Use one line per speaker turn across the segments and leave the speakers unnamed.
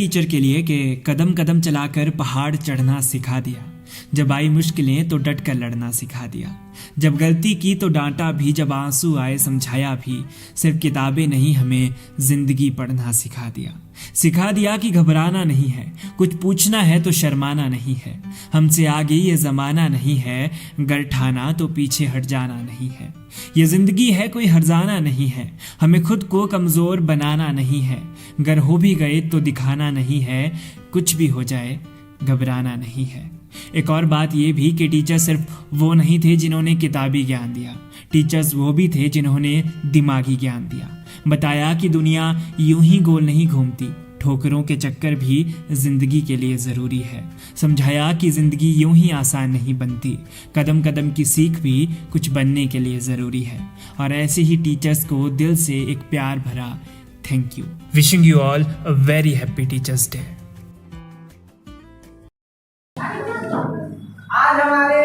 Teacher के लिए कि कदम कदम चलाकर पहाड़ चढ़ना सिखा दिया, जब आई मुश्किलें तो डट कर लड़ना सिखा दिया, जब गलती की तो डांटा भी, जब आंसू आए समझाया भी, सिर्फ किताबें नहीं हमें जिंदगी पढ़ना सिखा दिया कि घबराना नहीं है, कुछ पूछना है तो शर्माना नहीं है, हमसे आगे ये ज़माना नहीं है, गर ठाना तो पीछे हट जाना नहीं है, ये ज़िंदगी है कोई हर्जाना नहीं है, हमें खुद को कमज़ोर बनाना नहीं है, गर हो भी गए तो दिखाना नहीं है, कुछ भी हो जाए घबराना नहीं है। एक और बात ये भी कि टीचर सिर्फ वो नहीं थे जिन्होंने किताबी ज्ञान दिया, टीचर्स वो भी थे जिन्होंने दिमागी ज्ञान दिया, बताया कि दुनिया यूं ही गोल नहीं घूमती, ठोकरों के चक्कर भी जिंदगी के लिए ज़रूरी है, समझाया कि ज़िंदगी यूं ही आसान नहीं बनती, कदम कदम की सीख भी कुछ बनने के लिए ज़रूरी है। और ऐसे ही टीचर्स को दिल से एक प्यार भरा thank you. Wishing you all a very happy teachers day.
आज हमारे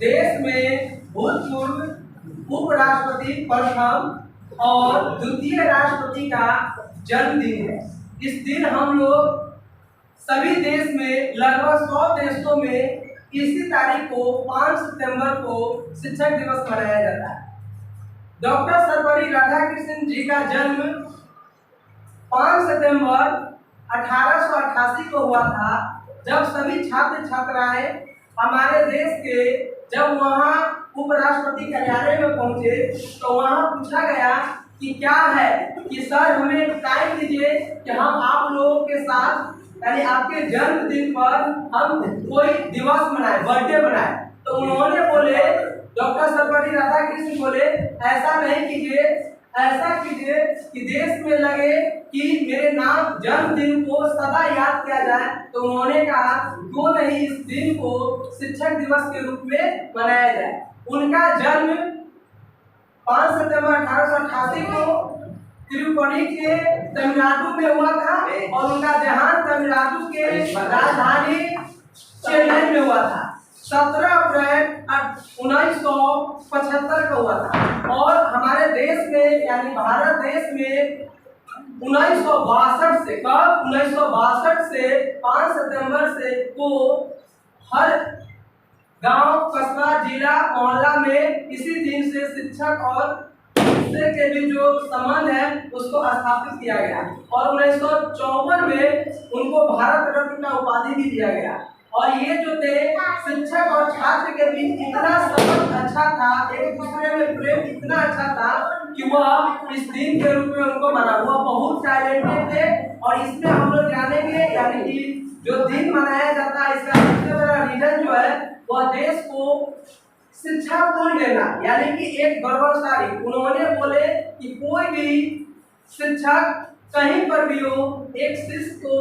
देश में भूतपूर्व उपराष्ट्रपति प्रथम और द्वितीय राष्ट्रपति का जन्मदिन है। इस दिन हम लोग सभी देश में लगभग 100 देशों में इसी तारीख को 5 सितंबर को शिक्षक दिवस मनाया जाता है। डॉक्टर सर्वपल्ली राधाकृष्णन जी का जन्म 5 सितंबर 1888 को हुआ था, जब सभी छात्र छात्राएं हमारे देश के जब वहाँ उपराष्ट्रपति कार्यालय में पहुंचे तो वहाँ पूछा गया कि क्या है कि सर हमें टाइम दीजिए कि हम आप लोगों के साथ यानी आपके जन्मदिन पर हम कोई दिवस मनाए, बर्थडे बनाए। तो उन्होंने बोले, डॉक्टर सर्वपल्ली राधाकृष्णन बोले, ऐसा नहीं कीजिए, ऐसा कीजिए कि देश में लगे कि मेरे नाम जन्मदिन को सदा याद किया जाए। तो उन्होंने कहा क्यों नहीं इस दिन को शिक्षक दिवस के रूप में मनाया जाए। उनका जन्म 5 सितंबर 1888 को तिरुपति के तमिलनाडु में हुआ था और उनका देहांत तमिलनाडु के राजधानी चेन्नई में हुआ था। 17 अप्रैल 1975 को हुआ था और हमारे देश में यानी भारत देश में 1962 से 5 सितंबर से को हर गांव, कस्बा, जिला, मोहल्ला में इसी दिन से शिक्षक और शिक्षक के भी जो संबंध है उसको स्थापित किया गया और 1954 में उनको भारत रत्न का उपाधि भी दिया गया। और ये जो थे शिक्षक और छात्र के बीच इतना संबंध अच्छा था, एक दूसरे में प्रेम इतना अच्छा था कि वह इस दिन के रूप में उनको मना हुआ बहुत टैलेंटेड थे। और इसमें हम लोग जानेंगे यानी कि जो दिन मनाया जाता है इसका सबसे बड़ा रीजन जो है वह देश को शिक्षा पूर्ण देना यानी कि एक गौरवशाली। उन्होंने बोले कि कोई भी शिक्षक कहीं पर भी हो, एक शिष्य को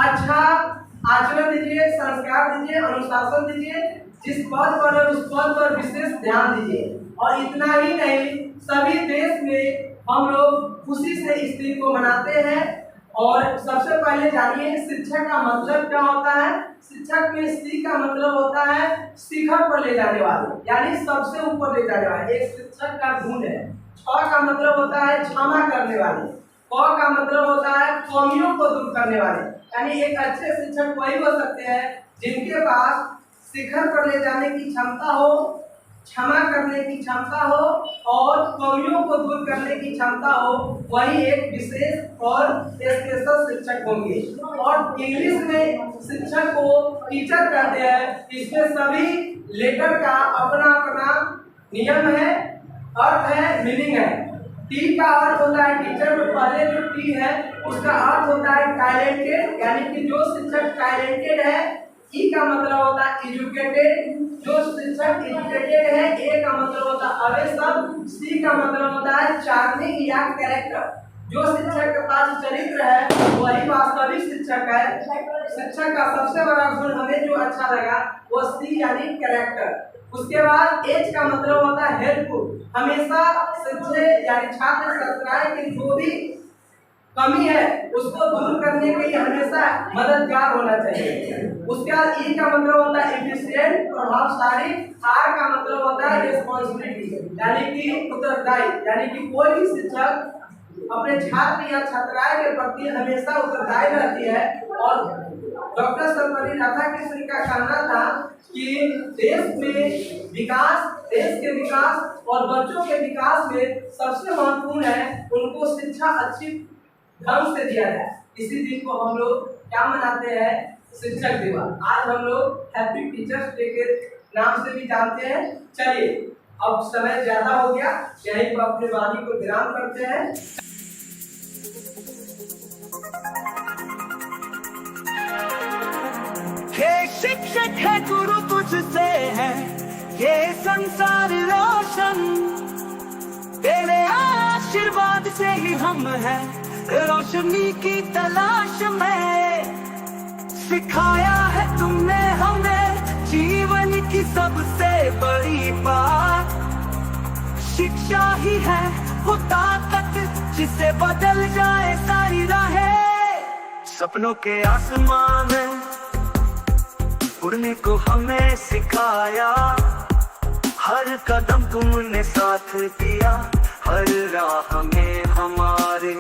अच्छा आचरण दीजिए, संस्कार दीजिए, अनुशासन दीजिए, जिस पद पर है उस पद पर विशेष ध्यान दीजिए। और इतना ही नहीं, सभी देश में हम लोग खुशी से इस दिन को मनाते हैं। और सबसे पहले जानिए शिक्षक का मतलब क्या होता है। शिक्षक में सी का मतलब होता है शिखर पर ले जाने वाले, यानी सबसे ऊपर ले जाने वाले, एक शिक्षक का गुण है। छ का मतलब होता है क्षमा करने वाले, क का मतलब होता है कमियों को दूर करने वाले, यानी एक अच्छे शिक्षक वही हो सकते हैं जिनके पास शिखर पर ले जाने की क्षमता हो, क्षमा करने की क्षमता हो और कमियों को दूर करने की क्षमता हो, वही एक विशेष और स्पेशल शिक्षक होंगे। और इंग्लिश में शिक्षक को टीचर कहते हैं। इसमें सभी लेटर का अपना अपना नियम है, अर्थ है, मीनिंग है। टी का अर्थ होता है टीचर में पहले जो टी है उसका अर्थ होता है टैलेंटेड, यानी कि जो शिक्षक टैलेंटेड है। ई का मतलब होता है एजुकेटेड, जो शिक्षक एजुकेटेड है। ए का मतलब होता है अवेशक। सी का मतलब होता है चार्मिंग या कैरेक्टर, जो शिक्षक के पास चरित्र है वही वास्तविक शिक्षक है। शिक्षक का सबसे बड़ा गुण हमें जो अच्छा लगा वो सी यानी कैरेक्टर। उसके बाद एच का मतलब होता है हेल्पफुल, हमेशा शिक्षक यानी छात्र छात्राएं की जो भी कमी है उसको दूर करने के लिए हमेशा मददगार होना चाहिए। उसके बाद ई का मतलब होता है एफिशिएंट, प्रभावशाली। आर का मतलब होता है रिस्पॉन्सिबिलिटी, यानी कि उत्तरदायी, यानी कि कोई भी शिक्षक अपने छात्र या छात्राएं के प्रति हमेशा उत्तरदायी रहती है। और डॉक्टर सर्वपल्ली राधाकृष्णन का कहना था कि देश के विकास और बच्चों के विकास में सबसे महत्वपूर्ण है उनको शिक्षा अच्छी ढंग से दिया जाए। इसी दिन को हम लोग क्या मनाते हैं? शिक्षक दिवस। आज हम लोग हैप्पी टीचर्स डे के नाम से भी जानते हैं। चलिए, अब समय ज्यादा हो गया, यहीं पर अपने वाणी को विराम करते हैं।
हे शिक्षक है गुरु तुझसे है ये संसार रोशन, तेरे आशीर्वाद से ही हम हैं रोशनी की तलाश में। सिखाया है तुमने हमें जीवन की सबसे बड़ी बात, शिक्षा ही है वो ताकत जिसे बदल जाए सारी राहें। सपनों के आसमान में उड़ने को हमें सिखाया, हर कदम तुमने साथ दिया, हर राह में हमारे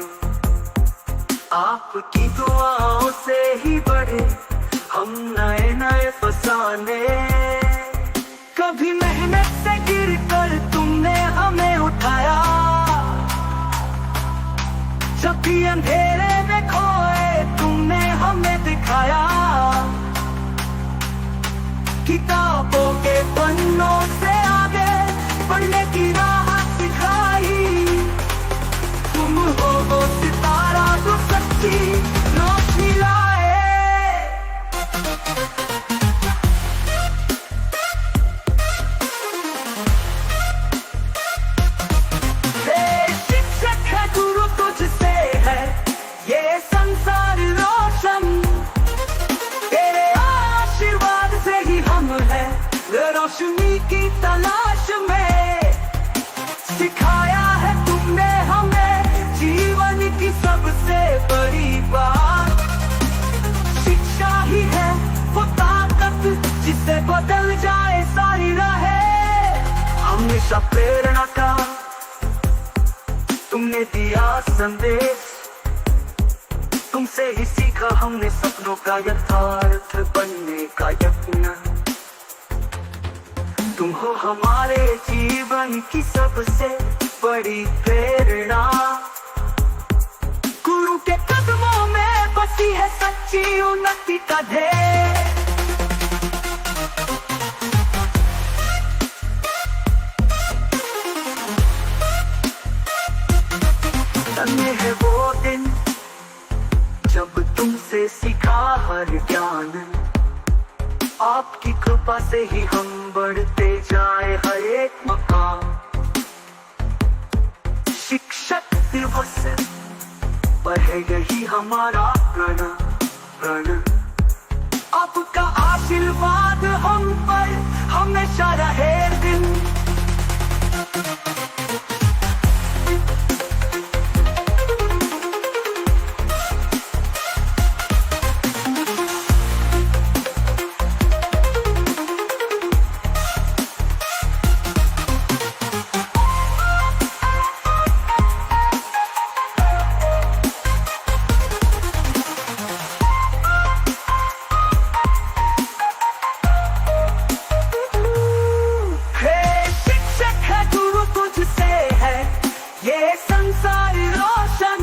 आपकी दुआओं से ही बढ़े हम नए नए फसाने। कभी मेहनत से गिर कर तुमने हमें उठाया, जब भी अंधेरे में खोए तुमने हमें दिखाया। किताबों के पन्नों से आगे बढ़ने की राह सिखाई, तुम हो वो सितारा जो सच्ची रोशनी लाए। शिक्षक है गुरु तुझसे है ये संसार रोशन, तेरे आशीर्वाद से ही हम हैं रोशनी की तलाश में। सिखाया है तुमने हमें जीवन की सबसे बड़ी बात, शिक्षा ही है वो ताकत जिससे बदल जाए सारी राहें। हमेशा प्रेरणा का तुमने दिया संदेश, तुमसे ही सीखा हमने सपनों का यथार्थ बनने का यत्न। तुम हो हमारे जीवन की सबसे बड़ी प्रेरणा, गुरु के कदमों में बसी है सच्ची उन्नति का ध्येय। धन्य है वो दिन जब तुमसे सीखा हर ज्ञान, आपकी कृपा से ही हम बढ़ते जाए हर एक मकाम। शिक्षक दिवस पर है यही हमारा प्रण, आपका आशीर्वाद हम पर हमेशा रहे दिन। ये संसार रोशन,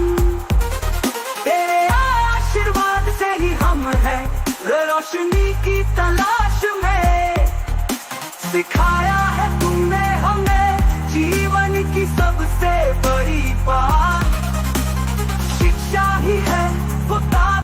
तेरे आशीर्वाद से ही हम हैं रोशनी की तलाश में। सिखाया है तुम